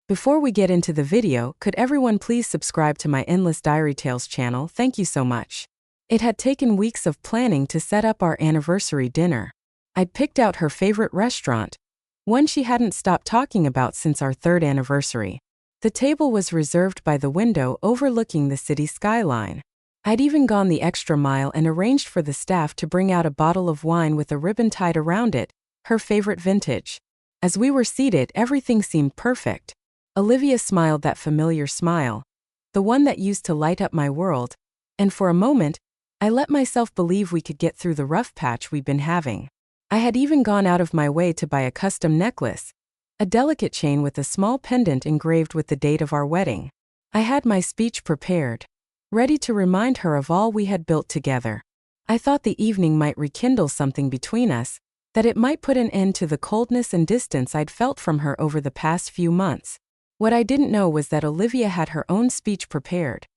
Before we get into the video, could everyone please subscribe to my Endless Diary Tales channel? Thank you so much. It had taken weeks of planning to set up our anniversary dinner. I'd picked out her favorite restaurant, one she hadn't stopped talking about since our third anniversary. The table was reserved by the window overlooking the city skyline. I'd even gone the extra mile and arranged for the staff to bring out a bottle of wine with a ribbon tied around it, her favorite vintage. As we were seated, everything seemed perfect. Olivia smiled that familiar smile, the one that used to light up my world, and for a moment, I let myself believe we could get through the rough patch we'd been having. I had even gone out of my way to buy a custom necklace, a delicate chain with a small pendant engraved with the date of our wedding. I had my speech prepared, ready to remind her of all we had built together. I thought the evening might rekindle something between us, that it might put an end to the coldness and distance I'd felt from her over the past few months. What I didn't know was that Olivia had her own speech prepared,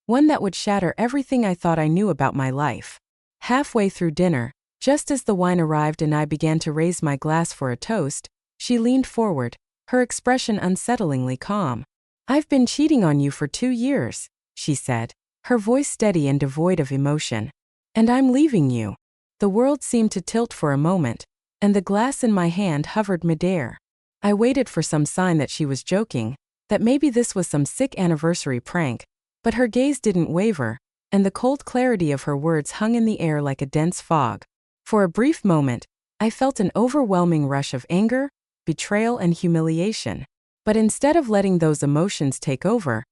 one that would shatter everything I thought I knew about my life. Halfway through dinner, just as the wine arrived and I began to raise my glass for a toast, she leaned forward, her expression unsettlingly calm. "I've been cheating on you for 2 years, she said, her voice steady and devoid of emotion. "And I'm leaving you." The world seemed to tilt for a moment, and the glass in my hand hovered midair. I waited for some sign that she was joking, that maybe this was some sick anniversary prank, but her gaze didn't waver, and the cold clarity of her words hung in the air like a dense fog. For a brief moment, I felt an overwhelming rush of anger, betrayal, and humiliation. But instead of letting those emotions take over,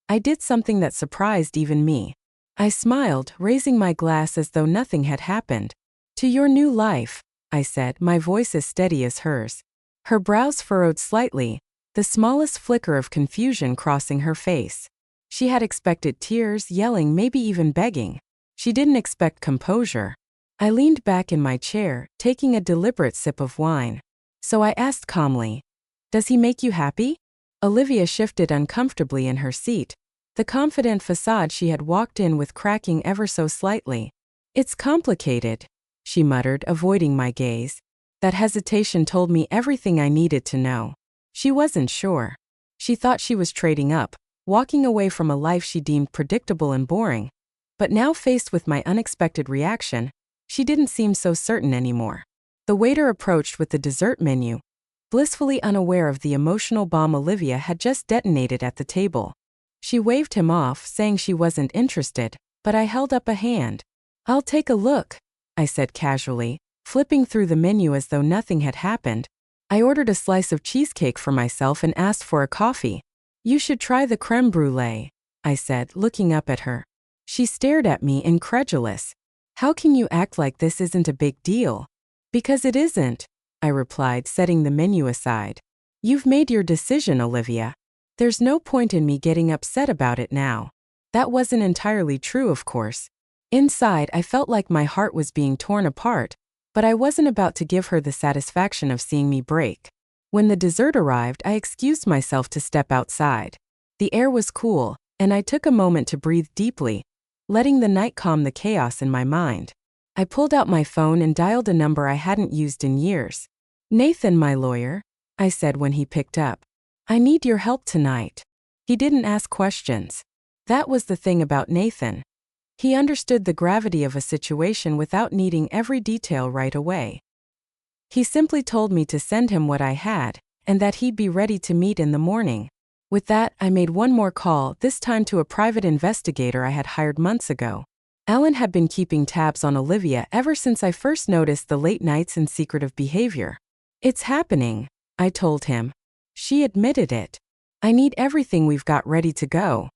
I did something that surprised even me. I smiled, raising my glass as though nothing had happened. "To your new life," I said, my voice as steady as hers. Her brows furrowed slightly, the smallest flicker of confusion crossing her face. She had expected tears, yelling, maybe even begging. She didn't expect composure. I leaned back in my chair, taking a deliberate sip of wine. So I asked calmly, "Does he make you happy?" Olivia shifted uncomfortably in her seat, the confident facade she had walked in with cracking ever so slightly. "It's complicated," she muttered, avoiding my gaze. That hesitation told me everything I needed to know. She wasn't sure. She thought she was trading up, walking away from a life she deemed predictable and boring. But now, faced with my unexpected reaction, she didn't seem so certain anymore. The waiter approached with the dessert menu, blissfully unaware of the emotional bomb Olivia had just detonated at the table. She waved him off, saying she wasn't interested, but I held up a hand. "I'll take a look," I said casually, flipping through the menu as though nothing had happened. I ordered a slice of cheesecake for myself and asked for a coffee. "You should try the crème brûlée," I said, looking up at her. She stared at me, incredulous. "How can you act like this isn't a big deal?" "Because it isn't," I replied, setting the menu aside. "You've made your decision, Olivia. There's no point in me getting upset about it now." That wasn't entirely true, of course. Inside, I felt like my heart was being torn apart, but I wasn't about to give her the satisfaction of seeing me break. When the dessert arrived, I excused myself to step outside. The air was cool, and I took a moment to breathe deeply, letting the night calm the chaos in my mind. I pulled out my phone and dialed a number I hadn't used in years. "Nathan, my lawyer," I said when he picked up. "I need your help tonight." He didn't ask questions. That was the thing about Nathan. He understood the gravity of a situation without needing every detail right away. He simply told me to send him what I had, and that he'd be ready to meet in the morning. With that, I made one more call, this time to a private investigator I had hired months ago. Alan had been keeping tabs on Olivia ever since I first noticed the late nights and secretive behavior. "It's happening," I told him. She admitted it. "I need everything we've got ready to go."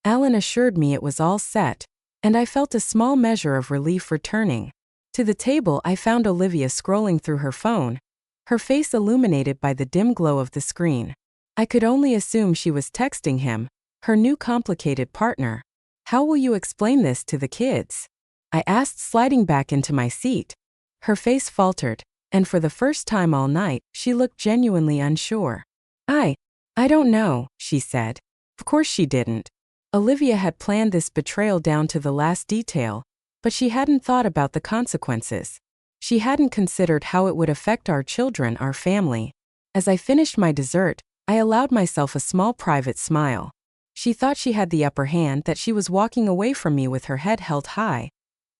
Alan assured me it was all set, and I felt a small measure of relief returning. To the table, I found Olivia scrolling through her phone, her face illuminated by the dim glow of the screen. I could only assume she was texting him, her new complicated partner. "How will you explain this to the kids?" I asked, sliding back into my seat. Her face faltered, and for the first time all night, she looked genuinely unsure. I don't know," she said. Of course she didn't. Olivia had planned this betrayal down to the last detail, but she hadn't thought about the consequences. She hadn't considered how it would affect our children, our family. As I finished my dessert, I allowed myself a small private smile. She thought she had the upper hand, that she was walking away from me with her head held high.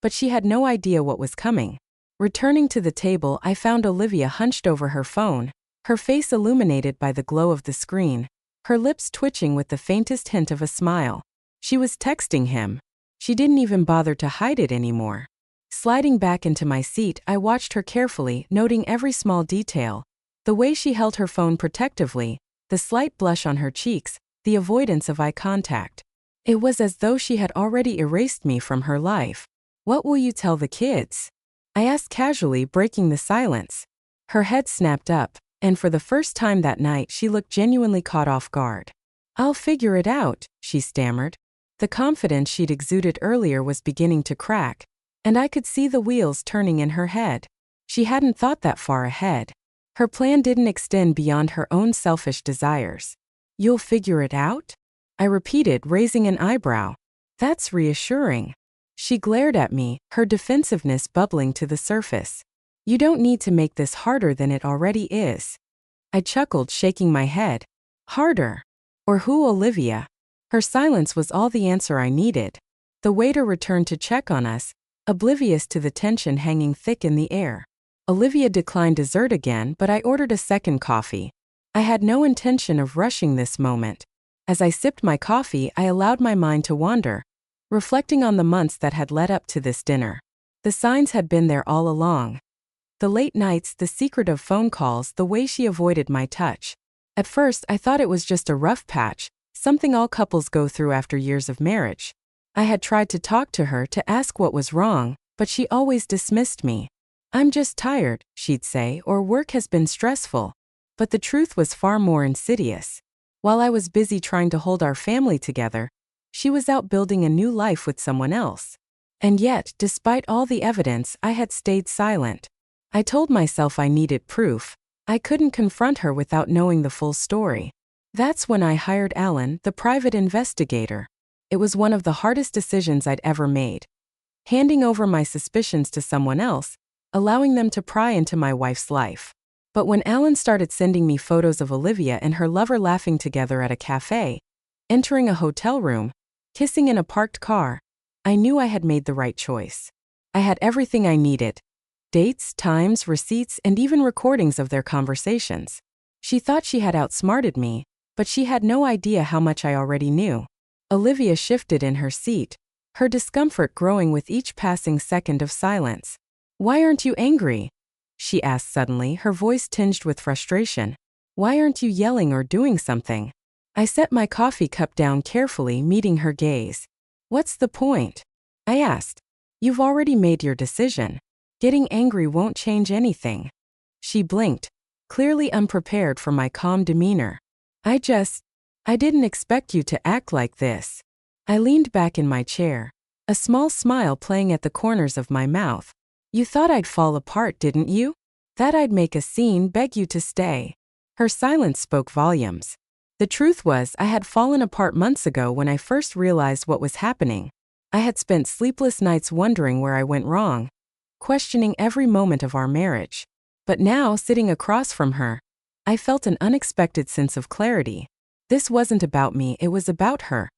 But she had no idea what was coming. Returning to the table, I found Olivia hunched over her phone, her face illuminated by the glow of the screen, her lips twitching with the faintest hint of a smile. She was texting him. She didn't even bother to hide it anymore. Sliding back into my seat, I watched her carefully, noting every small detail. The way she held her phone protectively, the slight blush on her cheeks, the avoidance of eye contact. It was as though she had already erased me from her life. "What will you tell the kids?" I asked casually, breaking the silence. Her head snapped up, and for the first time that night she looked genuinely caught off guard. "I'll figure it out," she stammered. The confidence she'd exuded earlier was beginning to crack, and I could see the wheels turning in her head. She hadn't thought that far ahead. Her plan didn't extend beyond her own selfish desires. "You'll figure it out?" I repeated, raising an eyebrow. "That's reassuring." She glared at me, her defensiveness bubbling to the surface. "You don't need to make this harder than it already is." I chuckled, shaking my head. "Harder? Or who, Olivia?" Her silence was all the answer I needed. The waiter returned to check on us, oblivious to the tension hanging thick in the air. Olivia declined dessert again, but I ordered a second coffee. I had no intention of rushing this moment. As I sipped my coffee, I allowed my mind to wander, reflecting on the months that had led up to this dinner. The signs had been there all along. The late nights, the secret of phone calls, the way she avoided my touch. At first, I thought it was just a rough patch, something all couples go through after years of marriage. I had tried to talk to her to ask what was wrong, but she always dismissed me. "I'm just tired," she'd say, or "work has been stressful." But the truth was far more insidious. While I was busy trying to hold our family together, she was out building a new life with someone else. And yet, despite all the evidence, I had stayed silent. I told myself I needed proof. I couldn't confront her without knowing the full story. That's when I hired Alan, the private investigator. It was one of the hardest decisions I'd ever made. Handing over my suspicions to someone else, allowing them to pry into my wife's life. But when Alan started sending me photos of Olivia and her lover laughing together at a cafe, entering a hotel room, kissing in a parked car, I knew I had made the right choice. I had everything I needed: dates, times, receipts, and even recordings of their conversations. She thought she had outsmarted me, but she had no idea how much I already knew. Olivia shifted in her seat, her discomfort growing with each passing second of silence. "Why aren't you angry?" she asked suddenly, her voice tinged with frustration. "Why aren't you yelling or doing something?" I set my coffee cup down carefully, meeting her gaze. "What's the point?" I asked. "You've already made your decision. Getting angry won't change anything." She blinked, clearly unprepared for my calm demeanor. I didn't expect you to act like this." I leaned back in my chair, a small smile playing at the corners of my mouth. "You thought I'd fall apart, didn't you? That I'd make a scene, beg you to stay." Her silence spoke volumes. The truth was, I had fallen apart months ago when I first realized what was happening. I had spent sleepless nights wondering where I went wrong, questioning every moment of our marriage. But now, sitting across from her, I felt an unexpected sense of clarity. This wasn't about me, it was about her.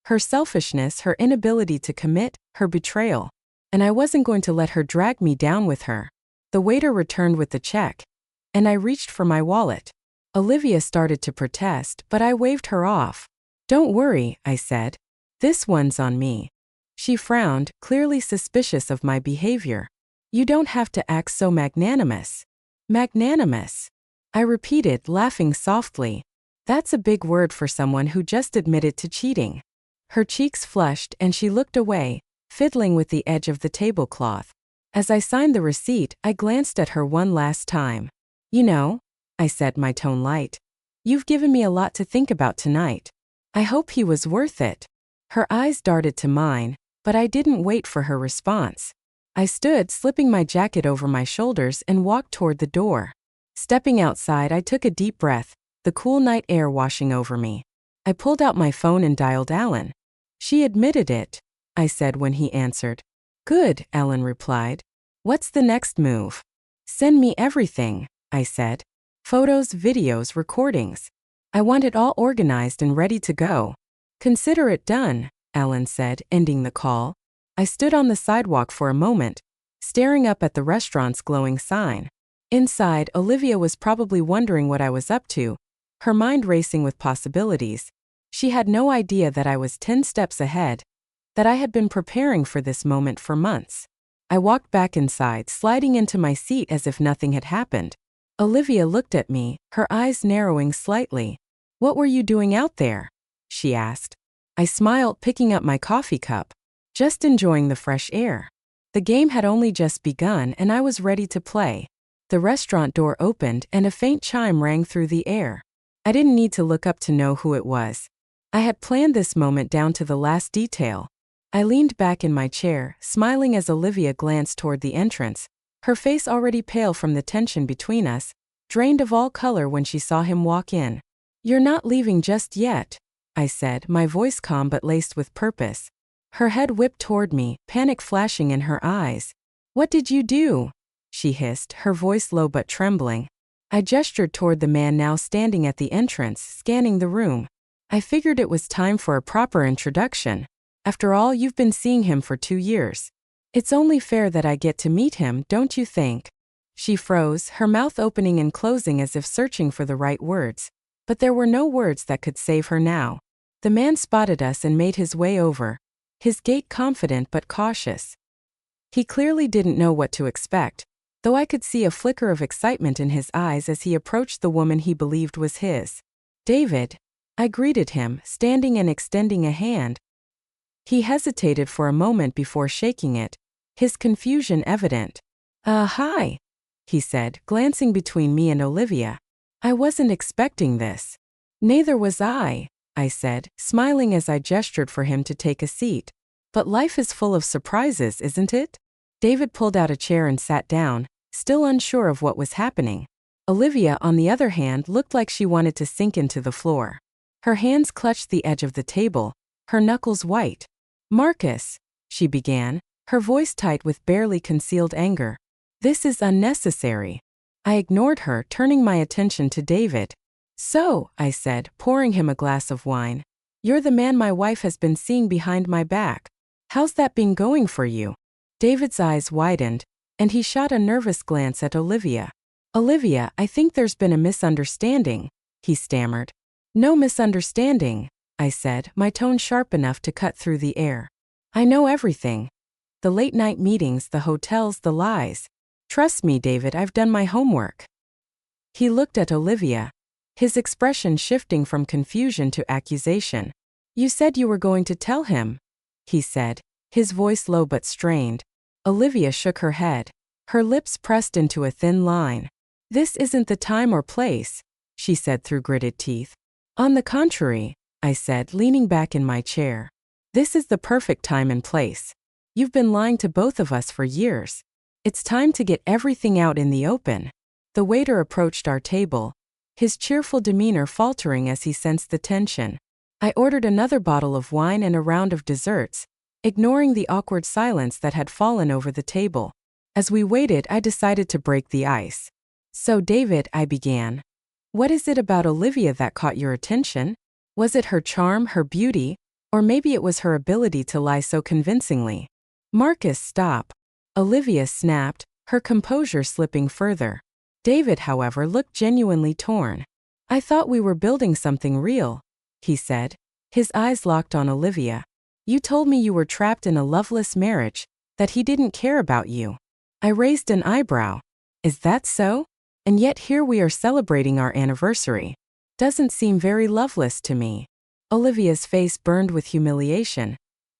Her selfishness, her inability to commit, her betrayal. And I wasn't going to let her drag me down with her. The waiter returned with the check, and I reached for my wallet. Olivia started to protest, but I waved her off. "Don't worry," I said. "This one's on me." She frowned, clearly suspicious of my behavior. "You don't have to act so magnanimous." "Magnanimous?" I repeated, laughing softly. That's a big word for someone who just admitted to cheating. Her cheeks flushed and she looked away, fiddling with the edge of the tablecloth. As I signed the receipt, I glanced at her one last time. "You know," I said, my tone light, "you've given me a lot to think about tonight. I hope he was worth it." Her eyes darted to mine, but I didn't wait for her response. I stood, slipping my jacket over my shoulders, and walked toward the door. Stepping outside, I took a deep breath, the cool night air washing over me. I pulled out my phone and dialed Alan. "She admitted it," I said when he answered. "Good," Alan replied. "What's the next move?" "Send me everything," I said. "Photos, videos, recordings." I want it all organized and ready to go. Consider it done, Ellen said, ending the call. I stood on the sidewalk for a moment, staring up at the restaurant's glowing sign. Inside, Olivia was probably wondering what I was up to, her mind racing with possibilities. She had no idea that I was 10 steps ahead, that I had been preparing for this moment for months. I walked back inside, sliding into my seat as if nothing had happened. Olivia looked at me, her eyes narrowing slightly. "What were you doing out there?" she asked. I smiled, picking up my coffee cup. Just enjoying the fresh air. The game had only just begun and I was ready to play. The restaurant door opened and a faint chime rang through the air. I didn't need to look up to know who it was. I had planned this moment down to the last detail. I leaned back in my chair, smiling as Olivia glanced toward the entrance, her face already pale from the tension between us, drained of all color when she saw him walk in. "You're not leaving just yet," I said, my voice calm but laced with purpose. Her head whipped toward me, panic flashing in her eyes. "What did you do?" she hissed, her voice low but trembling. I gestured toward the man now standing at the entrance, scanning the room. I figured it was time for a proper introduction. After all, you've been seeing him for 2 years. It's only fair that I get to meet him, don't you think? She froze, her mouth opening and closing as if searching for the right words. But there were no words that could save her now. The man spotted us and made his way over, his gait confident but cautious. He clearly didn't know what to expect, though I could see a flicker of excitement in his eyes as he approached the woman he believed was his. "David," I greeted him, standing and extending a hand. He hesitated for a moment before shaking it, his confusion evident. Hi," he said, glancing between me and Olivia. "I wasn't expecting this." "Neither was I said, smiling as I gestured for him to take a seat. "But life is full of surprises, isn't it?" David pulled out a chair and sat down, still unsure of what was happening. Olivia, on the other hand, looked like she wanted to sink into the floor. Her hands clutched the edge of the table, her knuckles white. "Marcus," she began, her voice tight with barely concealed anger. "This is unnecessary." I ignored her, turning my attention to David. "So," I said, pouring him a glass of wine, "you're the man my wife has been seeing behind my back. How's that been going for you?" David's eyes widened, and he shot a nervous glance at Olivia. "Olivia, I think there's been a misunderstanding," he stammered. "No misunderstanding," I said, my tone sharp enough to cut through the air. "I know everything. The late-night meetings, the hotels, the lies. Trust me, David, I've done my homework." He looked at Olivia, his expression shifting from confusion to accusation. "You said you were going to tell him," he said, his voice low but strained. Olivia shook her head, her lips pressed into a thin line. "This isn't the time or place," she said through gritted teeth. "On the contrary," I said, leaning back in my chair. "This is the perfect time and place. You've been lying to both of us for years. It's time to get everything out in the open." The waiter approached our table, his cheerful demeanor faltering as he sensed the tension. I ordered another bottle of wine and a round of desserts, ignoring the awkward silence that had fallen over the table. As we waited, I decided to break the ice. "So, David," I began, "what is it about Olivia that caught your attention? Was it her charm, her beauty, or maybe it was her ability to lie so convincingly?" "Marcus, stop," Olivia snapped, her composure slipping further. David, however, looked genuinely torn. "I thought we were building something real," he said, his eyes locked on Olivia. "You told me you were trapped in a loveless marriage, that he didn't care about you." I raised an eyebrow. "Is that so? And yet here we are celebrating our anniversary. Doesn't seem very loveless to me." Olivia's face burned with humiliation,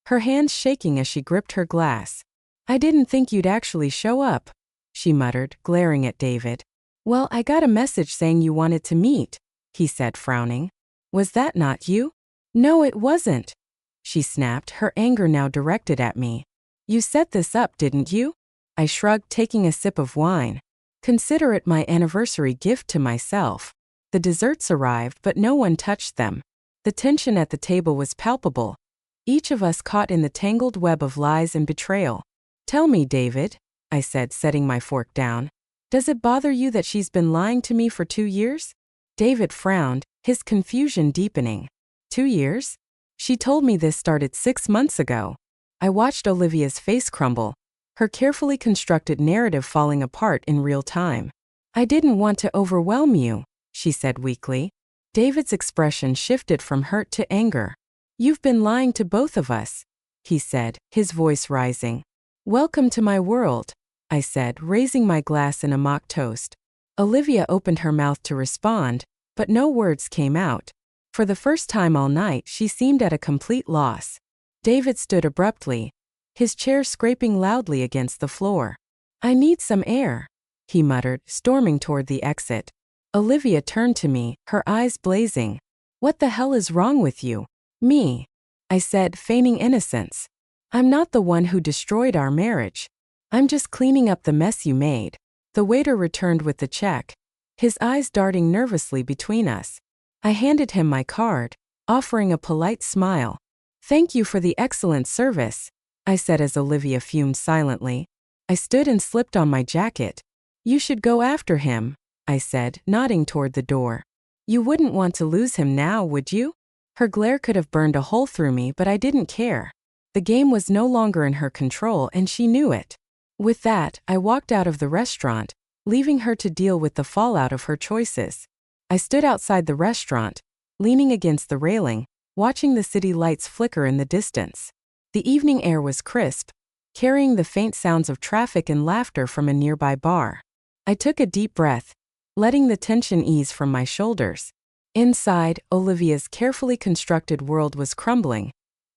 her hands shaking as she gripped her glass. "I didn't think you'd actually show up," she muttered, glaring at David. "Well, I got a message saying you wanted to meet," he said, frowning. "Was that not you?" "No, it wasn't," she snapped, her anger now directed at me. "You set this up, didn't you?" I shrugged, taking a sip of wine. "Consider it my anniversary gift to myself." The desserts arrived, but no one touched them. The tension at the table was palpable, each of us caught in the tangled web of lies and betrayal. "Tell me, David," I said, setting my fork down. "Does it bother you that she's been lying to me for 2 years?" David frowned, his confusion deepening. 2 years? She told me this started 6 months ago. I watched Olivia's face crumble, her carefully constructed narrative falling apart in real time. I didn't want to overwhelm you, she said weakly. David's expression shifted from hurt to anger. You've been lying to both of us, he said, his voice rising. Welcome to my world, I said, raising my glass in a mock toast. Olivia opened her mouth to respond, but no words came out. For the first time all night, she seemed at a complete loss. David stood abruptly, his chair scraping loudly against the floor. I need some air, he muttered, storming toward the exit. Olivia turned to me, her eyes blazing. What the hell is wrong with you? Me, I said, feigning innocence. I'm not the one who destroyed our marriage. I'm just cleaning up the mess you made. The waiter returned with the check, his eyes darting nervously between us. I handed him my card, offering a polite smile. Thank you for the excellent service, I said as Olivia fumed silently. I stood and slipped on my jacket. You should go after him, I said, nodding toward the door. You wouldn't want to lose him now, would you? Her glare could have burned a hole through me, but I didn't care. The game was no longer in her control and she knew it. With that, I walked out of the restaurant, leaving her to deal with the fallout of her choices. I stood outside the restaurant, leaning against the railing, watching the city lights flicker in the distance. The evening air was crisp, carrying the faint sounds of traffic and laughter from a nearby bar. I took a deep breath, letting the tension ease from my shoulders. Inside, Olivia's carefully constructed world was crumbling,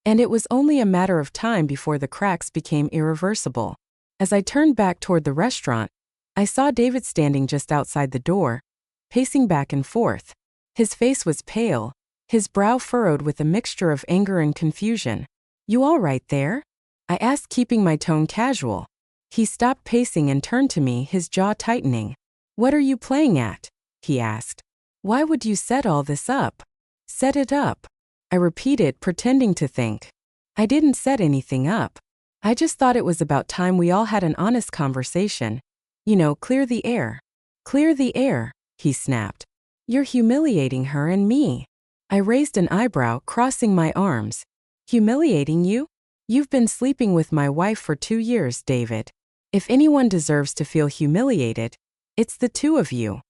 and it was only a matter of time before the cracks became irreversible. As I turned back toward the restaurant, I saw David standing just outside the door, pacing back and forth. His face was pale, his brow furrowed with a mixture of anger and confusion. You all right there? I asked, keeping my tone casual. He stopped pacing and turned to me, his jaw tightening. What are you playing at? He asked. Why would you set all this up? Set it up, I repeated, pretending to think. I didn't set anything up. I just thought it was about time we all had an honest conversation. You know, clear the air. Clear the air, he snapped. You're humiliating her and me. I raised an eyebrow, crossing my arms. Humiliating you? You've been sleeping with my wife for 2 years, David. If anyone deserves to feel humiliated, it's the two of you.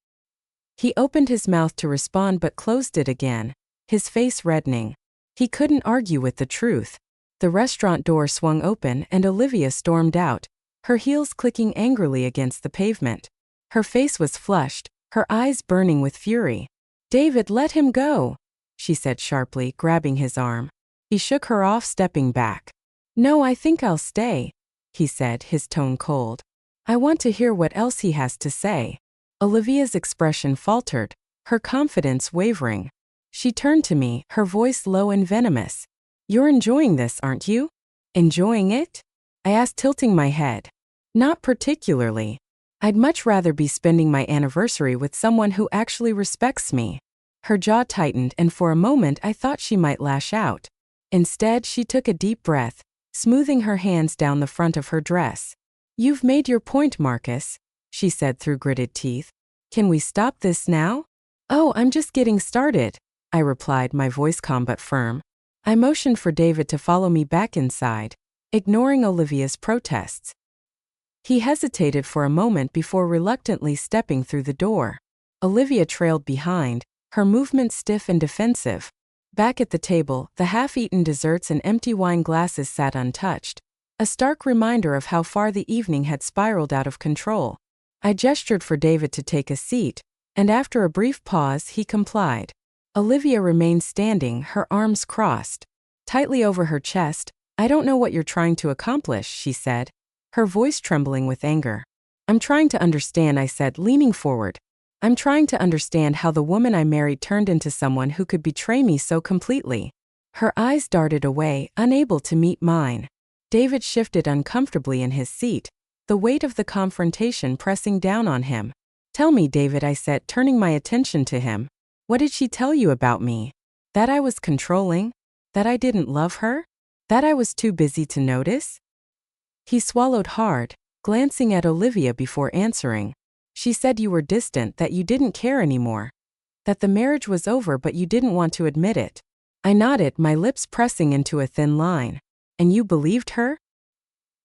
He opened his mouth to respond but closed it again, his face reddening. He couldn't argue with the truth. The restaurant door swung open and Olivia stormed out, her heels clicking angrily against the pavement. Her face was flushed, her eyes burning with fury. David, let him go, she said sharply, grabbing his arm. He shook her off, stepping back. No, I think I'll stay, he said, his tone cold. I want to hear what else he has to say. Olivia's expression faltered, her confidence wavering. She turned to me, her voice low and venomous. You're enjoying this, aren't you? Enjoying it? I asked, tilting my head. Not particularly. I'd much rather be spending my anniversary with someone who actually respects me. Her jaw tightened and for a moment I thought she might lash out. Instead, she took a deep breath, smoothing her hands down the front of her dress. You've made your point, Marcus, she said through gritted teeth. Can we stop this now? Oh, I'm just getting started, I replied, my voice calm but firm. I motioned for David to follow me back inside, ignoring Olivia's protests. He hesitated for a moment before reluctantly stepping through the door. Olivia trailed behind, her movements stiff and defensive. Back at the table, the half-eaten desserts and empty wine glasses sat untouched, a stark reminder of how far the evening had spiraled out of control. I gestured for David to take a seat, and after a brief pause, he complied. Olivia remained standing, her arms crossed, tightly over her chest. I don't know what you're trying to accomplish, she said, her voice trembling with anger. I'm trying to understand, I said, leaning forward. I'm trying to understand how the woman I married turned into someone who could betray me so completely. Her eyes darted away, unable to meet mine. David shifted uncomfortably in his seat, the weight of the confrontation pressing down on him. Tell me, David, I said, turning my attention to him. What did she tell you about me? That I was controlling? That I didn't love her? That I was too busy to notice? He swallowed hard, glancing at Olivia before answering. She said you were distant, that you didn't care anymore. That the marriage was over but you didn't want to admit it. I nodded, my lips pressing into a thin line. And you believed her?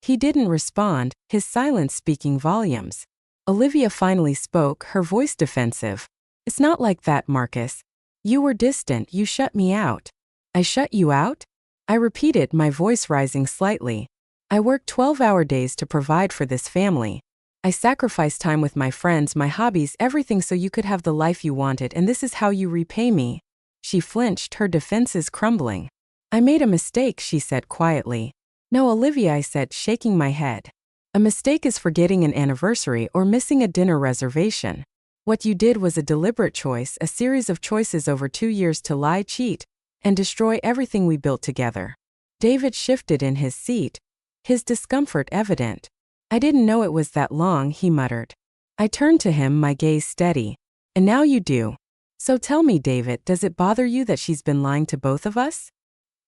He didn't respond, his silence speaking volumes. Olivia finally spoke, her voice defensive. It's not like that, Marcus. You were distant, you shut me out. I shut you out? I repeated, my voice rising slightly. I worked 12-hour days to provide for this family. I sacrificed time with my friends, my hobbies, everything so you could have the life you wanted, and this is how you repay me. She flinched, her defenses crumbling. I made a mistake, she said quietly. No, Olivia, I said, shaking my head. A mistake is forgetting an anniversary or missing a dinner reservation. What you did was a deliberate choice, a series of choices over 2 years to lie, cheat, and destroy everything we built together. David shifted in his seat, his discomfort evident. I didn't know it was that long, he muttered. I turned to him, my gaze steady. And now you do. So tell me, David, does it bother you that she's been lying to both of us?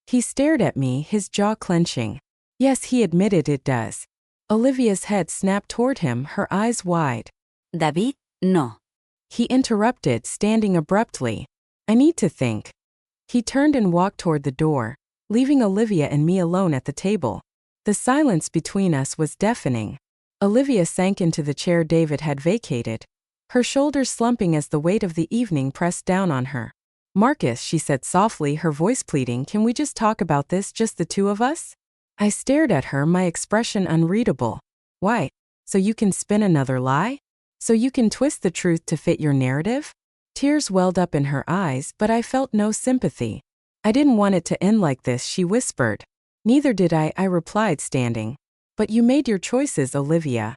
He stared at me, his jaw clenching. Yes, he admitted it does. Olivia's head snapped toward him, her eyes wide. David, no. He interrupted, standing abruptly. I need to think. He turned and walked toward the door, leaving Olivia and me alone at the table. The silence between us was deafening. Olivia sank into the chair David had vacated, her shoulders slumping as the weight of the evening pressed down on her. Marcus, she said softly, her voice pleading, can we just talk about this, just the two of us? I stared at her, my expression unreadable. Why? So you can spin another lie? So you can twist the truth to fit your narrative? Tears welled up in her eyes, but I felt no sympathy. I didn't want it to end like this, she whispered. Neither did I replied, standing. But you made your choices, Olivia.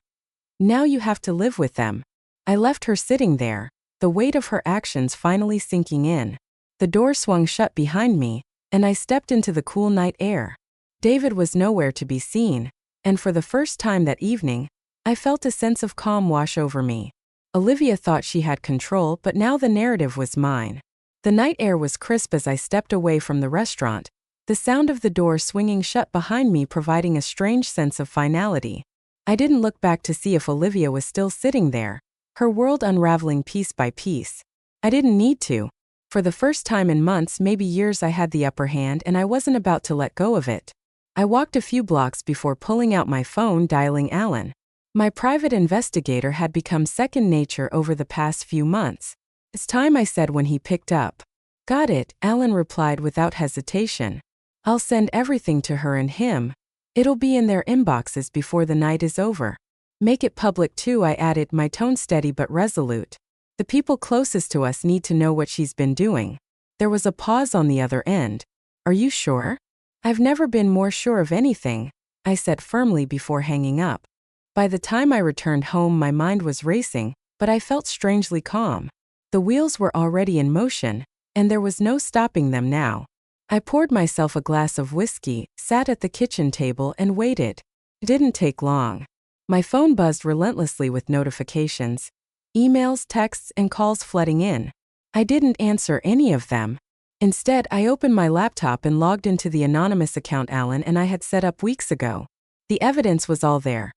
Now you have to live with them. I left her sitting there, the weight of her actions finally sinking in. The door swung shut behind me, and I stepped into the cool night air. David was nowhere to be seen, and for the first time that evening, I felt a sense of calm wash over me. Olivia thought she had control, but now the narrative was mine. The night air was crisp as I stepped away from the restaurant, the sound of the door swinging shut behind me providing a strange sense of finality. I didn't look back to see if Olivia was still sitting there, her world unraveling piece by piece. I didn't need to. For the first time in months, maybe years, I had the upper hand and I wasn't about to let go of it. I walked a few blocks before pulling out my phone, dialing Alan. My private investigator had become second nature over the past few months. It's time, I said when he picked up. Got it, Alan replied without hesitation. I'll send everything to her and him. It'll be in their inboxes before the night is over. Make it public too, I added, my tone steady but resolute. The people closest to us need to know what she's been doing. There was a pause on the other end. Are you sure? I've never been more sure of anything, I said firmly before hanging up. By the time I returned home, my mind was racing, but I felt strangely calm. The wheels were already in motion, and there was no stopping them now. I poured myself a glass of whiskey, sat at the kitchen table, and waited. It didn't take long. My phone buzzed relentlessly with notifications. Emails, texts, and calls flooding in. I didn't answer any of them. Instead, I opened my laptop and logged into the anonymous account Alan and I had set up weeks ago. The evidence was all there.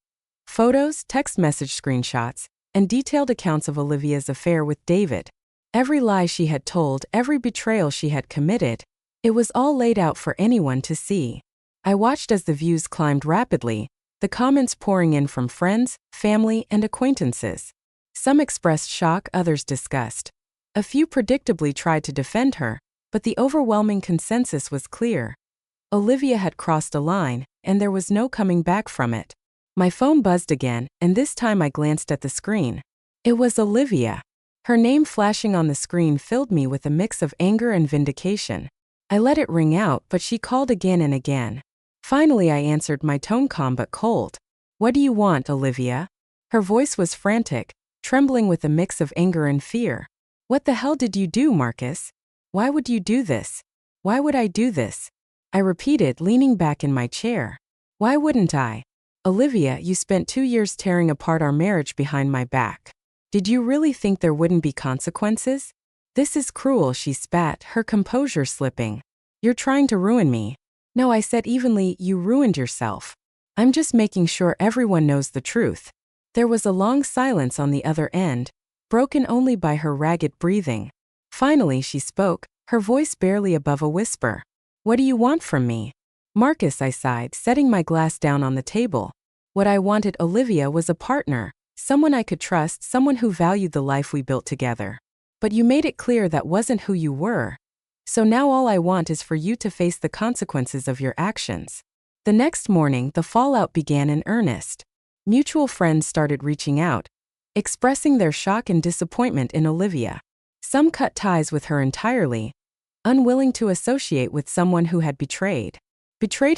Photos, text message screenshots, and detailed accounts of Olivia's affair with David. Every lie she had told, every betrayal she had committed. It was all laid out for anyone to see. I watched as the views climbed rapidly, the comments pouring in from friends, family, and acquaintances. Some expressed shock, others disgust. A few predictably tried to defend her, but the overwhelming consensus was clear. Olivia had crossed a line, and there was no coming back from it. My phone buzzed again, and this time I glanced at the screen. It was Olivia. Her name flashing on the screen filled me with a mix of anger and vindication. I let it ring out, but she called again and again. Finally, I answered, my tone calm but cold. What do you want, Olivia? Her voice was frantic, trembling with a mix of anger and fear. What the hell did you do, Marcus? Why would you do this? Why would I do this? I repeated, leaning back in my chair. Why wouldn't I? Olivia, you spent 2 years tearing apart our marriage behind my back. Did you really think there wouldn't be consequences? This is cruel, she spat, her composure slipping. You're trying to ruin me. No, I said evenly, you ruined yourself. I'm just making sure everyone knows the truth. There was a long silence on the other end, broken only by her ragged breathing. Finally, she spoke, her voice barely above a whisper. "What do you want from me?" "Marcus," I sighed, setting my glass down on the table. What I wanted, Olivia, was a partner, someone I could trust, someone who valued the life we built together. But you made it clear that wasn't who you were. So now all I want is for you to face the consequences of your actions. The next morning, the fallout began in earnest. Mutual friends started reaching out, expressing their shock and disappointment in Olivia. Some cut ties with her entirely, unwilling to associate with someone who had betrayed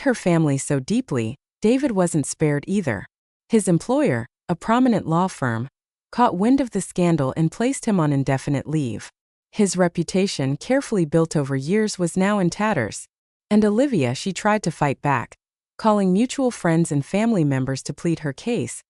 her family so deeply. David wasn't spared either. His employer, a prominent law firm, caught wind of the scandal and placed him on indefinite leave. His reputation, carefully built over years, was now in tatters. And Olivia, she tried to fight back, calling mutual friends and family members to plead her case.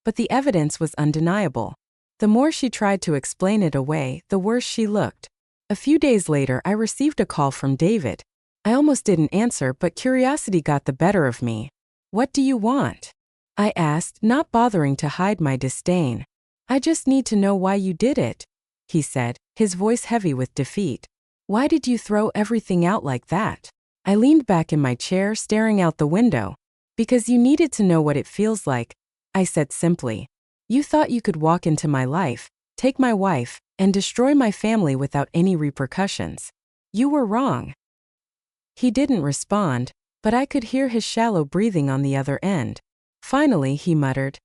But the evidence was undeniable. The more she tried to explain it away, the worse she looked. A few days later, I received a call from David. I almost didn't answer, but curiosity got the better of me. "What do you want?" I asked, not bothering to hide my disdain. "I just need to know why you did it," he said, his voice heavy with defeat. "Why did you throw everything out like that?" I leaned back in my chair, staring out the window. "Because you needed to know what it feels like," I said simply. "You thought you could walk into my life, take my wife, and destroy my family without any repercussions. You were wrong." He didn't respond, but I could hear his shallow breathing on the other end. Finally, he muttered,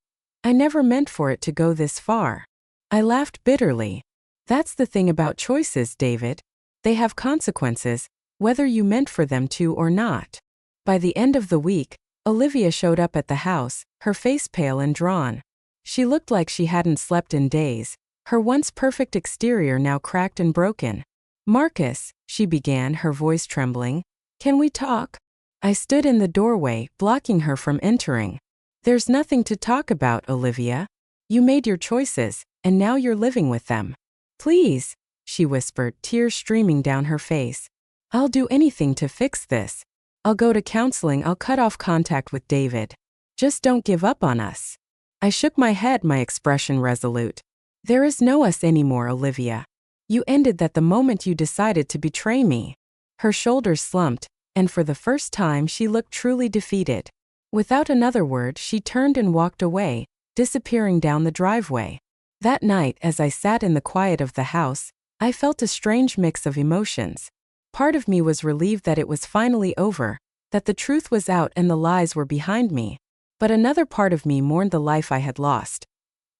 "I never meant for it to go this far." I laughed bitterly. "That's the thing about choices, David. They have consequences, whether you meant for them to or not." By the end of the week, Olivia showed up at the house, her face pale and drawn. She looked like she hadn't slept in days, her once perfect exterior now cracked and broken. "Marcus," she began, her voice trembling, "can we talk?" I stood in the doorway, blocking her from entering. "There's nothing to talk about, Olivia. You made your choices, and now you're living with them." "Please," she whispered, tears streaming down her face. "I'll do anything to fix this. I'll go to counseling, I'll cut off contact with David. Just don't give up on us." I shook my head, my expression resolute. "There is no us anymore, Olivia. You ended that the moment you decided to betray me." Her shoulders slumped, and for the first time she looked truly defeated. Without another word, she turned and walked away, disappearing down the driveway. That night, as I sat in the quiet of the house, I felt a strange mix of emotions. Part of me was relieved that it was finally over, that the truth was out and the lies were behind me. But another part of me mourned the life I had lost.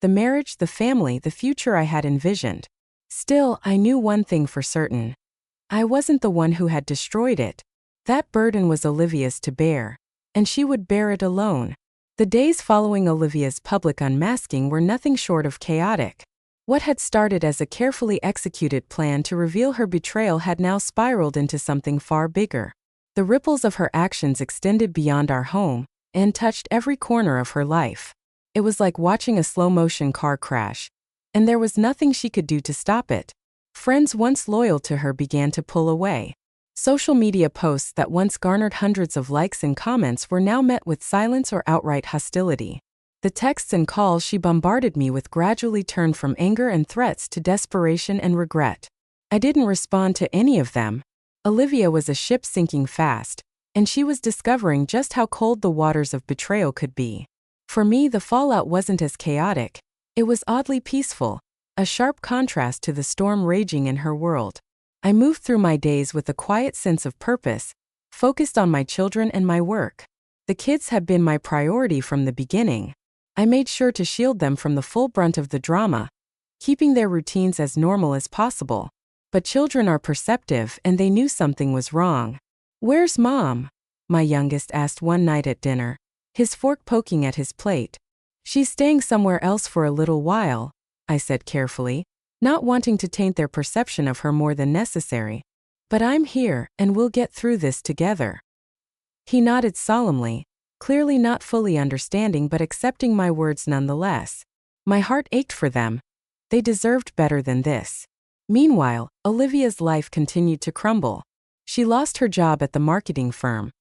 The marriage, the family, the future I had envisioned. Still, I knew one thing for certain. I wasn't the one who had destroyed it. That burden was Olivia's to bear, and she would bear it alone. The days following Olivia's public unmasking were nothing short of chaotic. What had started as a carefully executed plan to reveal her betrayal had now spiraled into something far bigger. The ripples of her actions extended beyond our home and touched every corner of her life. It was like watching a slow-motion car crash, and there was nothing she could do to stop it. Friends once loyal to her began to pull away. Social media posts that once garnered hundreds of likes and comments were now met with silence or outright hostility. The texts and calls she bombarded me with gradually turned from anger and threats to desperation and regret. I didn't respond to any of them. Olivia was a ship sinking fast, and she was discovering just how cold the waters of betrayal could be. For me, the fallout wasn't as chaotic. It was oddly peaceful, a sharp contrast to the storm raging in her world. I moved through my days with a quiet sense of purpose, focused on my children and my work. The kids had been my priority from the beginning. I made sure to shield them from the full brunt of the drama, keeping their routines as normal as possible. But children are perceptive, and they knew something was wrong. "Where's Mom?" my youngest asked one night at dinner, his fork poking at his plate. "She's staying somewhere else for a little while," I said carefully, not wanting to taint their perception of her more than necessary. "But I'm here, and we'll get through this together." He nodded solemnly, clearly not fully understanding but accepting my words nonetheless. My heart ached for them. They deserved better than this. Meanwhile, Olivia's life continued to crumble. She lost her job at the marketing firm.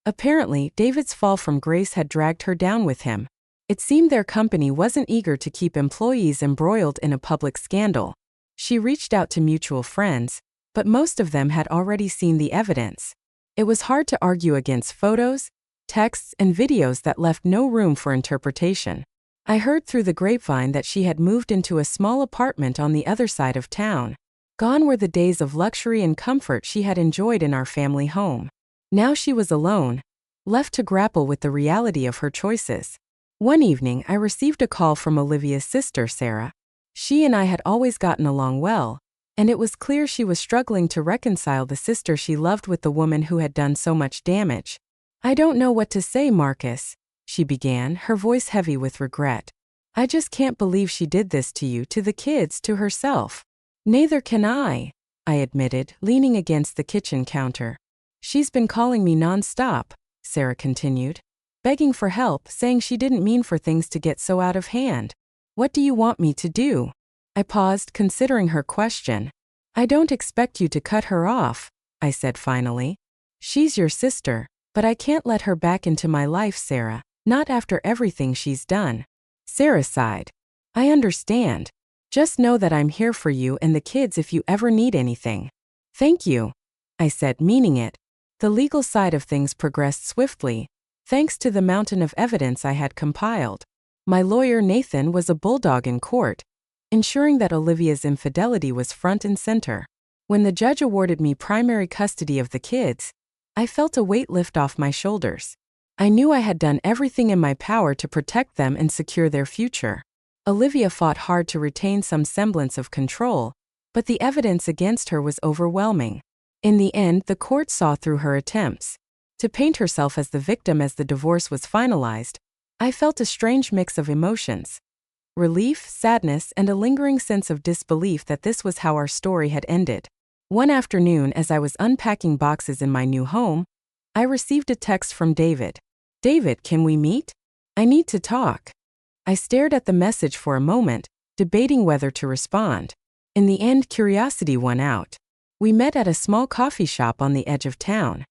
Apparently, David's fall from grace had dragged her down with him. It seemed their company wasn't eager to keep employees embroiled in a public scandal. She reached out to mutual friends, but most of them had already seen the evidence. It was hard to argue against photos, texts, and videos that left no room for interpretation. I heard through the grapevine that she had moved into a small apartment on the other side of town. Gone were the days of luxury and comfort she had enjoyed in our family home. Now she was alone, left to grapple with the reality of her choices. One evening, I received a call from Olivia's sister, Sarah. She and I had always gotten along well, and it was clear she was struggling to reconcile the sister she loved with the woman who had done so much damage. "I don't know what to say, Marcus," she began, her voice heavy with regret. "I just can't believe she did this to you, to the kids, to herself." "Neither can I admitted, leaning against the kitchen counter. "She's been calling me non-stop," Sarah continued, begging for help, saying she didn't mean for things to get so out of hand. "What do you want me to do?" I paused, considering her question. "I don't expect you to cut her off," I said finally. "She's your sister, but I can't let her back into my life, Sarah, not after everything she's done." Sarah sighed. "I understand. Just know that I'm here for you and the kids if you ever need anything." "Thank you," I said, meaning it. The legal side of things progressed swiftly, thanks to the mountain of evidence I had compiled. My lawyer, Nathan, was a bulldog in court, ensuring that Olivia's infidelity was front and center. When the judge awarded me primary custody of the kids, I felt a weight lift off my shoulders. I knew I had done everything in my power to protect them and secure their future. Olivia fought hard to retain some semblance of control, but the evidence against her was overwhelming. In the end, the court saw through her attempts to paint herself as the victim as the divorce was finalized. I felt a strange mix of emotions: relief, sadness, and a lingering sense of disbelief that this was how our story had ended. One afternoon, as I was unpacking boxes in my new home, I received a text from David. "David, can we meet? I need to talk." I stared at the message for a moment, debating whether to respond. In the end, curiosity won out. We met at a small coffee shop on the edge of town.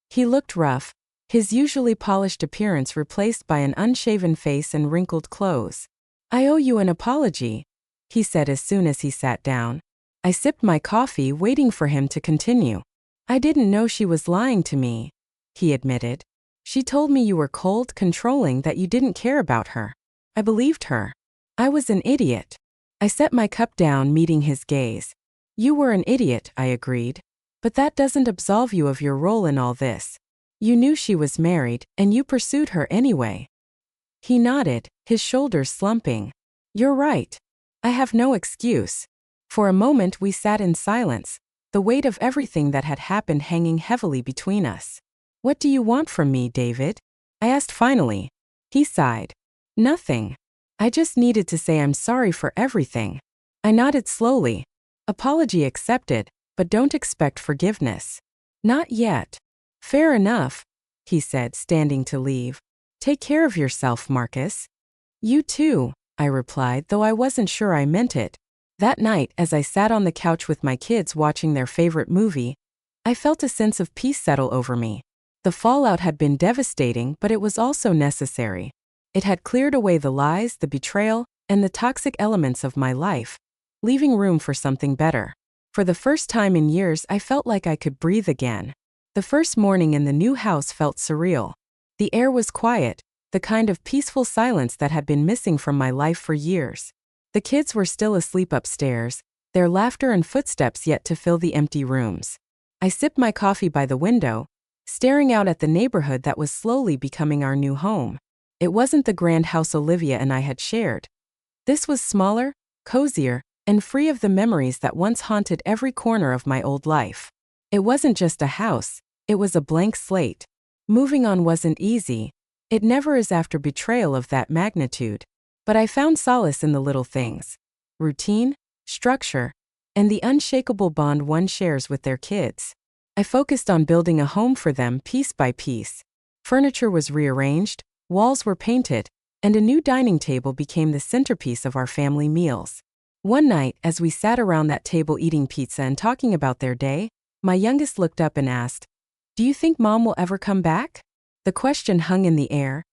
He looked rough, his usually polished appearance replaced by an unshaven face and wrinkled clothes. "I owe you an apology," he said as soon as he sat down. I sipped my coffee, waiting for him to continue. "I didn't know she was lying to me," he admitted. "She told me you were cold, controlling, that you didn't care about her. I believed her. I was an idiot." I set my cup down, meeting his gaze. "You were an idiot," I agreed. "But that doesn't absolve you of your role in all this. You knew she was married, and you pursued her anyway." He nodded, his shoulders slumping. "You're right. I have no excuse." For a moment we sat in silence, the weight of everything that had happened hanging heavily between us. "What do you want from me, David?" I asked finally. He sighed. "Nothing. I just needed to say I'm sorry for everything." I nodded slowly. "Apology accepted, but don't expect forgiveness." "Not yet." "Fair enough," he said, standing to leave. "Take care of yourself, Marcus." "You too," I replied, though I wasn't sure I meant it. That night, as I sat on the couch with my kids watching their favorite movie, I felt a sense of peace settle over me. The fallout had been devastating, but it was also necessary. It had cleared away the lies, the betrayal, and the toxic elements of my life, leaving room for something better. For the first time in years, I felt like I could breathe again. The first morning in the new house felt surreal. The air was quiet, the kind of peaceful silence that had been missing from my life for years. The kids were still asleep upstairs, their laughter and footsteps yet to fill the empty rooms. I sipped my coffee by the window, staring out at the neighborhood that was slowly becoming our new home. It wasn't the grand house Olivia and I had shared. This was smaller, cozier, and free of the memories that once haunted every corner of my old life. It wasn't just a house, it was a blank slate. Moving on wasn't easy. It never is after betrayal of that magnitude. But I found solace in the little things: routine, structure, and the unshakable bond one shares with their kids. I focused on building a home for them piece by piece. Furniture was rearranged, walls were painted, and a new dining table became the centerpiece of our family meals. One night, as we sat around that table eating pizza and talking about their day, my youngest looked up and asked, "Do you think Mom will ever come back?" The question hung in the air,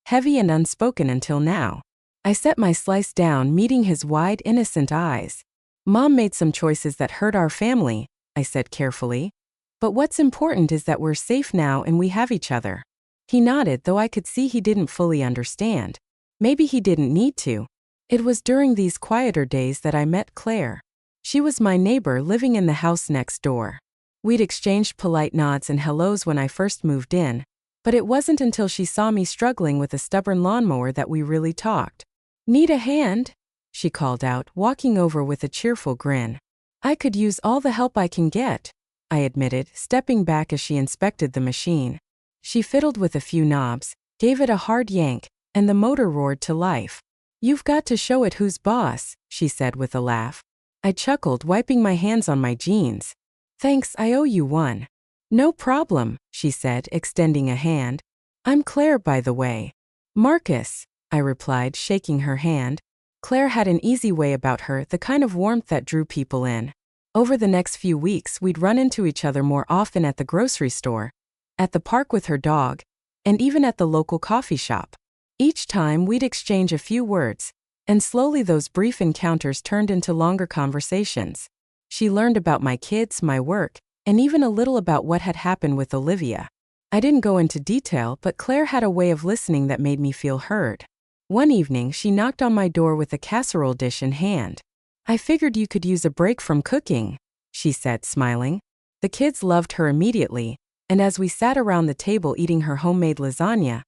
heavy and unspoken until now. I set my slice down, meeting his wide, innocent eyes. Mom made some choices that hurt our family, I said carefully. But what's important is that we're safe now and we have each other. He nodded, though I could see he didn't fully understand. Maybe he didn't need to. It was during these quieter days that I met Claire. She was my neighbor living in the house next door. We'd exchanged polite nods and hellos when I first moved in, but it wasn't until she saw me struggling with a stubborn lawnmower that we really talked. "Need a hand?" she called out, walking over with a cheerful grin. "I could use all the help I can get," I admitted, stepping back as she inspected the machine. She fiddled with a few knobs, gave it a hard yank, and the motor roared to life. "You've got to show it who's boss," she said with a laugh. I chuckled, wiping my hands on my jeans. "Thanks, I owe you one." "No problem," she said, extending a hand. "I'm Claire, by the way." "Marcus," I replied, shaking her hand. Claire had an easy way about her, the kind of warmth that drew people in. Over the next few weeks, we'd run into each other more often at the grocery store, at the park with her dog, and even at the local coffee shop. Each time, we'd exchange a few words, and slowly those brief encounters turned into longer conversations. She learned about my kids, my work, and even a little about what had happened with Olivia. I didn't go into detail, but Claire had a way of listening that made me feel heard. One evening, she knocked on my door with a casserole dish in hand. "I figured you could use a break from cooking," she said, smiling. The kids loved her immediately, and as we sat around the table eating her homemade lasagna,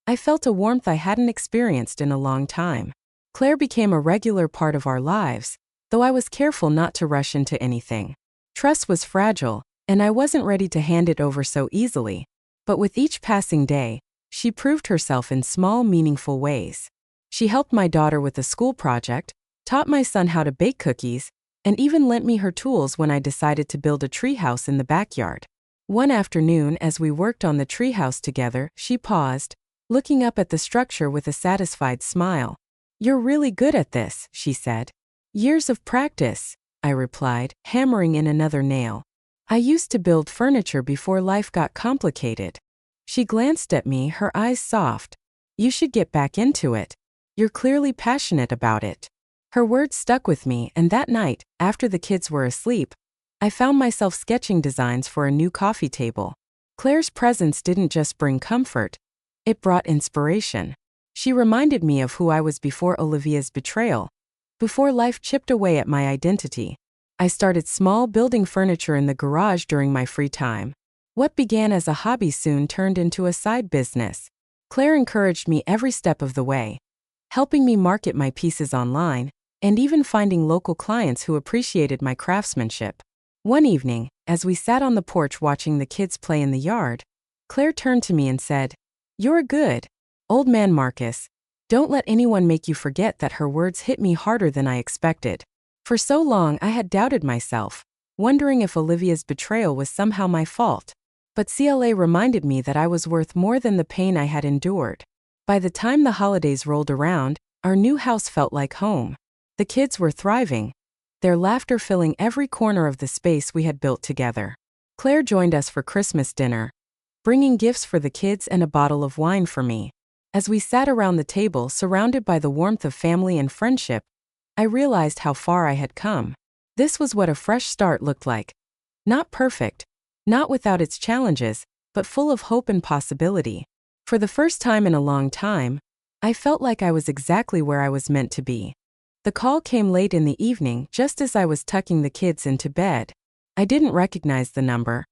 I felt a warmth I hadn't experienced in a long time. Claire became a regular part of our lives, though I was careful not to rush into anything. Trust was fragile, and I wasn't ready to hand it over so easily. But with each passing day, she proved herself in small, meaningful ways. She helped my daughter with a school project, taught my son how to bake cookies, and even lent me her tools when I decided to build a treehouse in the backyard. One afternoon, as we worked on the treehouse together, she paused, looking up at the structure with a satisfied smile. "You're really good at this," she said. "Years of practice," I replied, hammering in another nail. "I used to build furniture before life got complicated." She glanced at me, her eyes soft. "You should get back into it. You're clearly passionate about it." Her words stuck with me, and that night, after the kids were asleep, I found myself sketching designs for a new coffee table. Claire's presence didn't just bring comfort, it brought inspiration. She reminded me of who I was before Olivia's betrayal, before life chipped away at my identity. I started small, building furniture in the garage during my free time. What began as a hobby soon turned into a side business. Claire encouraged me every step of the way, helping me market my pieces online, and even finding local clients who appreciated my craftsmanship. One evening, as we sat on the porch watching the kids play in the yard, Claire turned to me and said, "You're good, old man Marcus." Don't let anyone make you forget that. Her words hit me harder than I expected. For so long I had doubted myself, wondering if Olivia's betrayal was somehow my fault. But CLA reminded me that I was worth more than the pain I had endured. By the time the holidays rolled around, our new house felt like home. The kids were thriving, their laughter filling every corner of the space we had built together. Claire joined us for Christmas dinner, bringing gifts for the kids and a bottle of wine for me. As we sat around the table surrounded by the warmth of family and friendship, I realized how far I had come. This was what a fresh start looked like. Not perfect, not without its challenges, but full of hope and possibility. For the first time in a long time, I felt like I was exactly where I was meant to be. The call came late in the evening, just as I was tucking the kids into bed. I didn't recognize the number,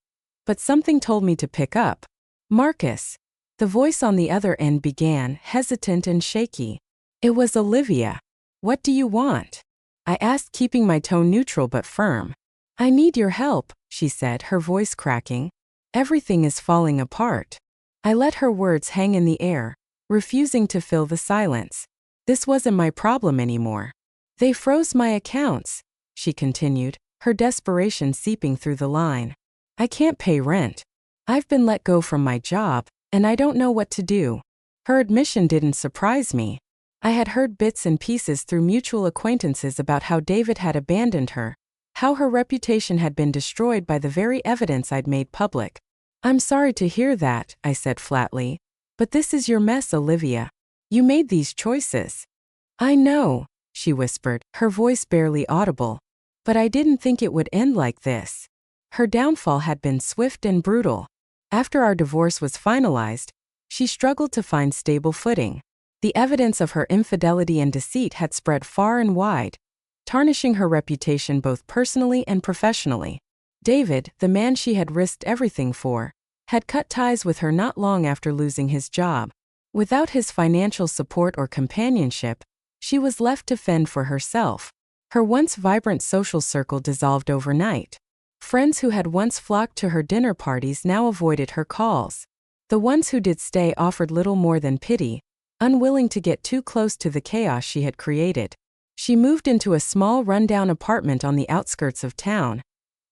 but something told me to pick up. "Marcus." The voice on the other end began, hesitant and shaky. It was Olivia. "What do you want?" I asked, keeping my tone neutral but firm. "I need your help," she said, her voice cracking. "Everything is falling apart." I let her words hang in the air, refusing to fill the silence. This wasn't my problem anymore. "They froze my accounts," she continued, her desperation seeping through the line. "I can't pay rent. I've been let go from my job, and I don't know what to do." Her admission didn't surprise me. I had heard bits and pieces through mutual acquaintances about how David had abandoned her, how her reputation had been destroyed by the very evidence I'd made public. "I'm sorry to hear that," I said flatly. "But this is your mess, Olivia. You made these choices." "I know," she whispered, her voice barely audible. But I didn't think it would end like this. Her downfall had been swift and brutal. After our divorce was finalized, she struggled to find stable footing. The evidence of her infidelity and deceit had spread far and wide, tarnishing her reputation both personally and professionally. David, the man she had risked everything for, had cut ties with her not long after losing his job. Without his financial support or companionship, she was left to fend for herself. Her once vibrant social circle dissolved overnight. Friends who had once flocked to her dinner parties now avoided her calls. The ones who did stay offered little more than pity, unwilling to get too close to the chaos she had created. She moved into a small rundown apartment on the outskirts of town,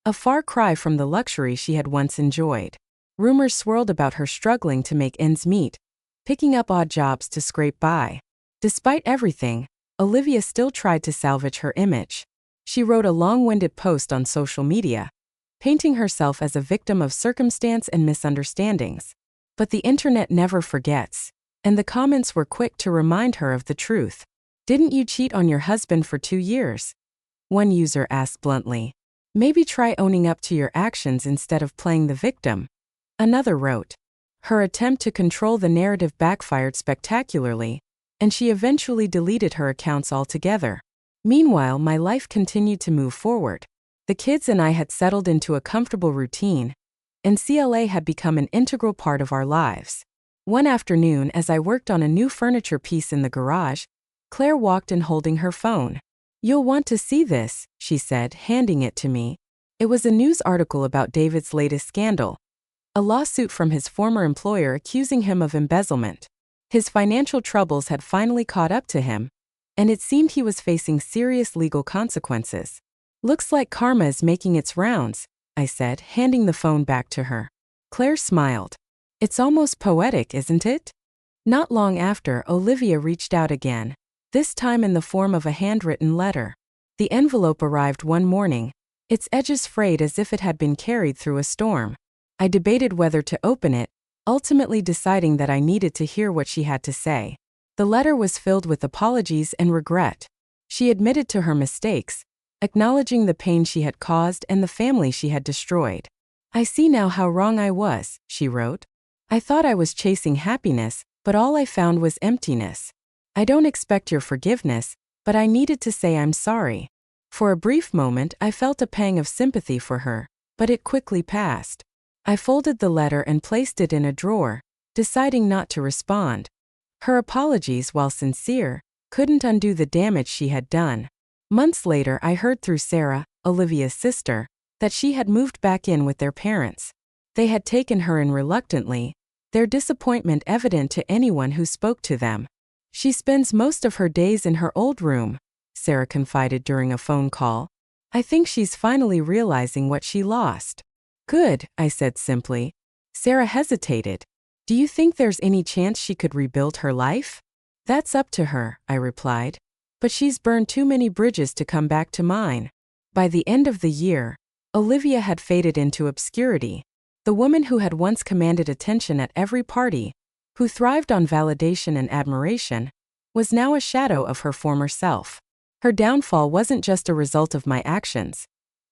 a far cry from the luxury she had once enjoyed. Rumors swirled about her struggling to make ends meet, picking up odd jobs to scrape by. Despite everything, Olivia still tried to salvage her image. She wrote a long-winded post on social media, painting herself as a victim of circumstance and misunderstandings. But the internet never forgets, and the comments were quick to remind her of the truth. "Didn't you cheat on your husband for 2 years?" one user asked bluntly. "Maybe try owning up to your actions instead of playing the victim," another wrote. Her attempt to control the narrative backfired spectacularly, and she eventually deleted her accounts altogether. Meanwhile, my life continued to move forward. The kids and I had settled into a comfortable routine, and CLA had become an integral part of our lives. One afternoon, as I worked on a new furniture piece in the garage, Claire walked in holding her phone. "You'll want to see this," she said, handing it to me. It was a news article about David's latest scandal, a lawsuit from his former employer accusing him of embezzlement. His financial troubles had finally caught up to him, and it seemed he was facing serious legal consequences. "Looks like karma is making its rounds," I said, handing the phone back to her. Claire smiled. "It's almost poetic, isn't it?" Not long after, Olivia reached out again, this time in the form of a handwritten letter. The envelope arrived one morning, its edges frayed as if it had been carried through a storm. I debated whether to open it, ultimately deciding that I needed to hear what she had to say. The letter was filled with apologies and regret. She admitted to her mistakes, acknowledging the pain she had caused and the family she had destroyed. "I see now how wrong I was," she wrote. "I thought I was chasing happiness, but all I found was emptiness. I don't expect your forgiveness, but I needed to say I'm sorry." For a brief moment, I felt a pang of sympathy for her, but it quickly passed. I folded the letter and placed it in a drawer, deciding not to respond. Her apologies, while sincere, couldn't undo the damage she had done. Months later, I heard through Sarah, Olivia's sister, that she had moved back in with their parents. They had taken her in reluctantly, their disappointment evident to anyone who spoke to them. "She spends most of her days in her old room," Sarah confided during a phone call. "I think she's finally realizing what she lost." "Good," I said simply. Sarah hesitated. "Do you think there's any chance she could rebuild her life?" "That's up to her," I replied. "But she's burned too many bridges to come back to mine." By the end of the year, Olivia had faded into obscurity. The woman who had once commanded attention at every party, who thrived on validation and admiration, was now a shadow of her former self. Her downfall wasn't just a result of my actions.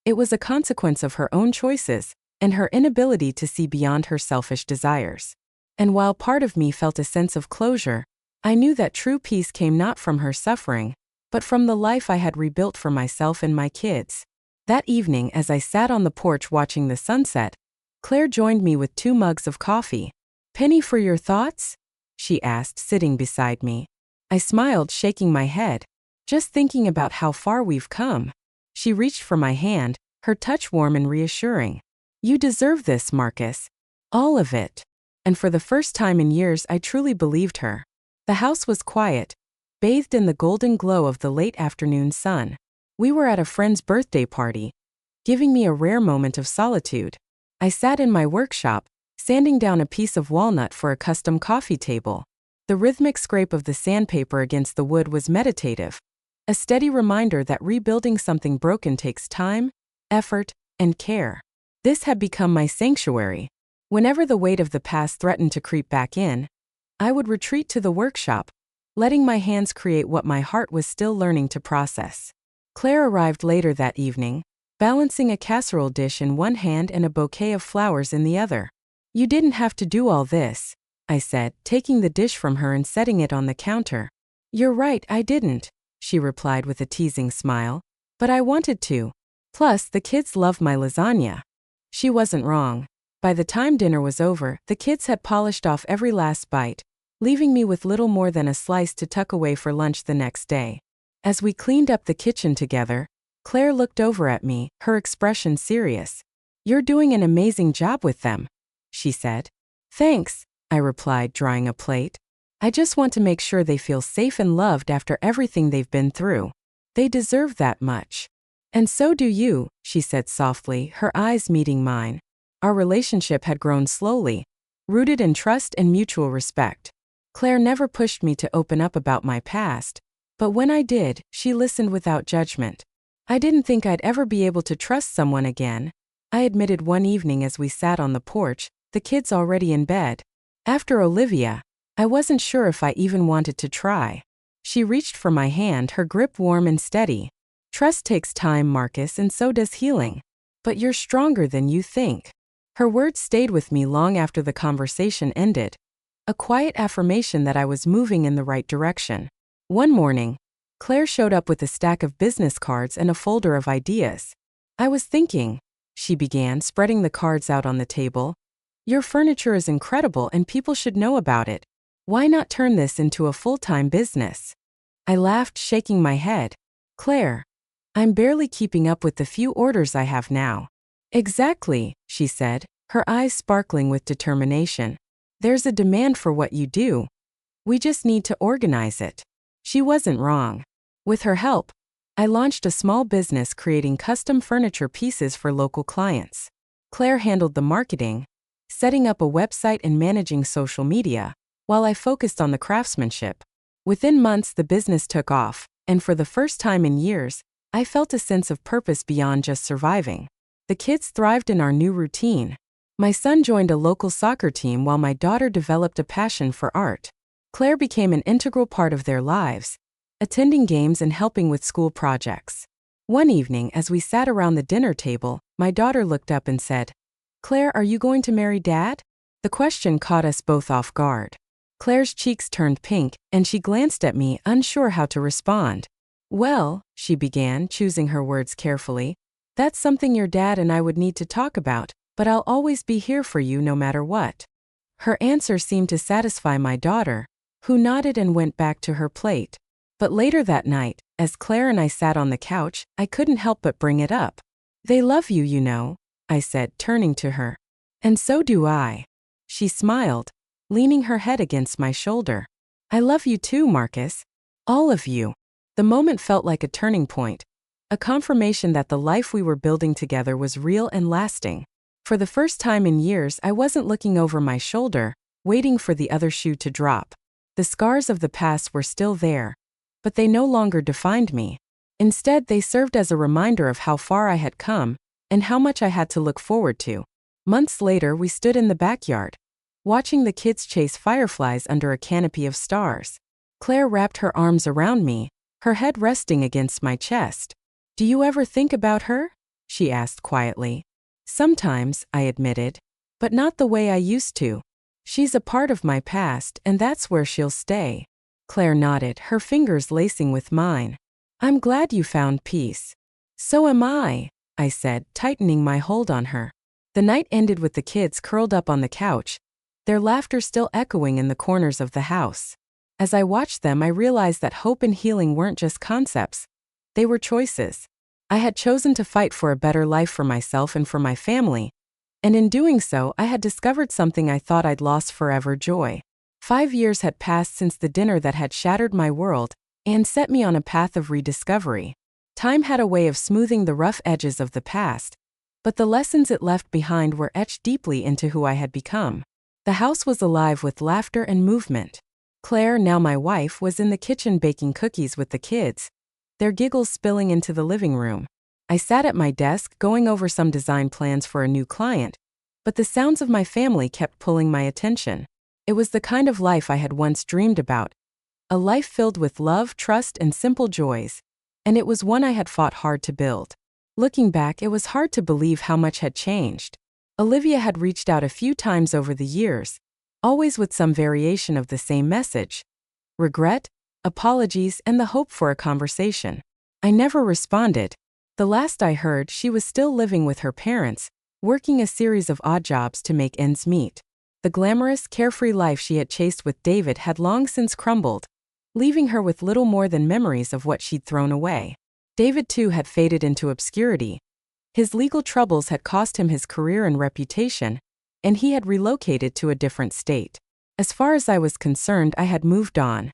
It was a consequence of her own choices and her inability to see beyond her selfish desires. And while part of me felt a sense of closure, I knew that true peace came not from her suffering, but from the life I had rebuilt for myself and my kids. That evening, as I sat on the porch watching the sunset, Claire joined me with 2 mugs of coffee. "Penny for your thoughts?" she asked, sitting beside me. I smiled, shaking my head. "Just thinking about how far we've come." She reached for my hand, her touch warm and reassuring. "You deserve this, Marcus. All of it." And for the first time in years, I truly believed her. The house was quiet, bathed in the golden glow of the late afternoon sun. We were at a friend's birthday party, giving me a rare moment of solitude. I sat in my workshop, sanding down a piece of walnut for a custom coffee table. The rhythmic scrape of the sandpaper against the wood was meditative, a steady reminder that rebuilding something broken takes time, effort, and care. This had become my sanctuary. Whenever the weight of the past threatened to creep back in, I would retreat to the workshop, letting my hands create what my heart was still learning to process. Claire arrived later that evening, balancing a casserole dish in one hand and a bouquet of flowers in the other. "You didn't have to do all this," I said, taking the dish from her and setting it on the counter. "You're right, I didn't," she replied with a teasing smile. "But I wanted to. Plus, the kids love my lasagna." She wasn't wrong. By the time dinner was over, the kids had polished off every last bite, leaving me with little more than a slice to tuck away for lunch the next day. As we cleaned up the kitchen together, Claire looked over at me, her expression serious. "You're doing an amazing job with them," she said. "Thanks," I replied, drawing a plate. "I just want to make sure they feel safe and loved after everything they've been through. They deserve that much." "And so do you," she said softly, her eyes meeting mine. Our relationship had grown slowly, rooted in trust and mutual respect. Claire never pushed me to open up about my past, but when I did, she listened without judgment. "I didn't think I'd ever be able to trust someone again," I admitted one evening as we sat on the porch, the kids already in bed. After Olivia, I wasn't sure if I even wanted to try. She reached for my hand, her grip warm and steady. "Trust takes time, Marcus, and so does healing. But you're stronger than you think." Her words stayed with me long after the conversation ended, a quiet affirmation that I was moving in the right direction. One morning, Claire showed up with a stack of business cards and a folder of ideas. "I was thinking," she began, spreading the cards out on the table, "your furniture is incredible and people should know about it. Why not turn this into a full-time business?" I laughed, shaking my head. "Claire, I'm barely keeping up with the few orders I have now." "Exactly," she said, her eyes sparkling with determination. "There's a demand for what you do. We just need to organize it." She wasn't wrong. With her help, I launched a small business creating custom furniture pieces for local clients. Claire handled the marketing, setting up a website and managing social media, while I focused on the craftsmanship. Within months, the business took off, and for the first time in years, I felt a sense of purpose beyond just surviving. The kids thrived in our new routine. My son joined a local soccer team while my daughter developed a passion for art. Claire became an integral part of their lives, attending games and helping with school projects. One evening, as we sat around the dinner table, my daughter looked up and said, "Claire, are you going to marry Dad?" The question caught us both off guard. Claire's cheeks turned pink, and she glanced at me, unsure how to respond. "Well," she began, choosing her words carefully, "that's something your dad and I would need to talk about, but I'll always be here for you no matter what." Her answer seemed to satisfy my daughter, who nodded and went back to her plate. But later that night, as Claire and I sat on the couch, I couldn't help but bring it up. "They love you, you know," I said, turning to her. "And so do I." She smiled, leaning her head against my shoulder. "I love you too, Marcus. All of you." The moment felt like a turning point, a confirmation that the life we were building together was real and lasting. For the first time in years, I wasn't looking over my shoulder, waiting for the other shoe to drop. The scars of the past were still there, but they no longer defined me. Instead, they served as a reminder of how far I had come and how much I had to look forward to. Months later, we stood in the backyard, watching the kids chase fireflies under a canopy of stars. Claire wrapped her arms around me, her head resting against my chest. "Do you ever think about her?" she asked quietly. "Sometimes," I admitted, "but not the way I used to. She's a part of my past, and that's where she'll stay." Claire nodded, her fingers lacing with mine. "I'm glad you found peace." "So am I," I said, tightening my hold on her. The night ended with the kids curled up on the couch, their laughter still echoing in the corners of the house. As I watched them, I realized that hope and healing weren't just concepts. They were choices. I had chosen to fight for a better life for myself and for my family, and in doing so, I had discovered something I thought I'd lost forever: joy. 5 years had passed since the dinner that had shattered my world and set me on a path of rediscovery. Time had a way of smoothing the rough edges of the past, but the lessons it left behind were etched deeply into who I had become. The house was alive with laughter and movement. Claire, now my wife, was in the kitchen baking cookies with the kids, their giggles spilling into the living room. I sat at my desk going over some design plans for a new client, but the sounds of my family kept pulling my attention. It was the kind of life I had once dreamed about, a life filled with love, trust, and simple joys. and it was one I had fought hard to build. Looking back, it was hard to believe how much had changed. Olivia had reached out a few times over the years, always with some variation of the same message: regret, apologies, and the hope for a conversation. I never responded. The last I heard, she was still living with her parents, working a series of odd jobs to make ends meet. The glamorous, carefree life she had chased with David had long since crumbled, leaving her with little more than memories of what she'd thrown away. David, too, had faded into obscurity. His legal troubles had cost him his career and reputation, and he had relocated to a different state. As far as I was concerned, I had moved on.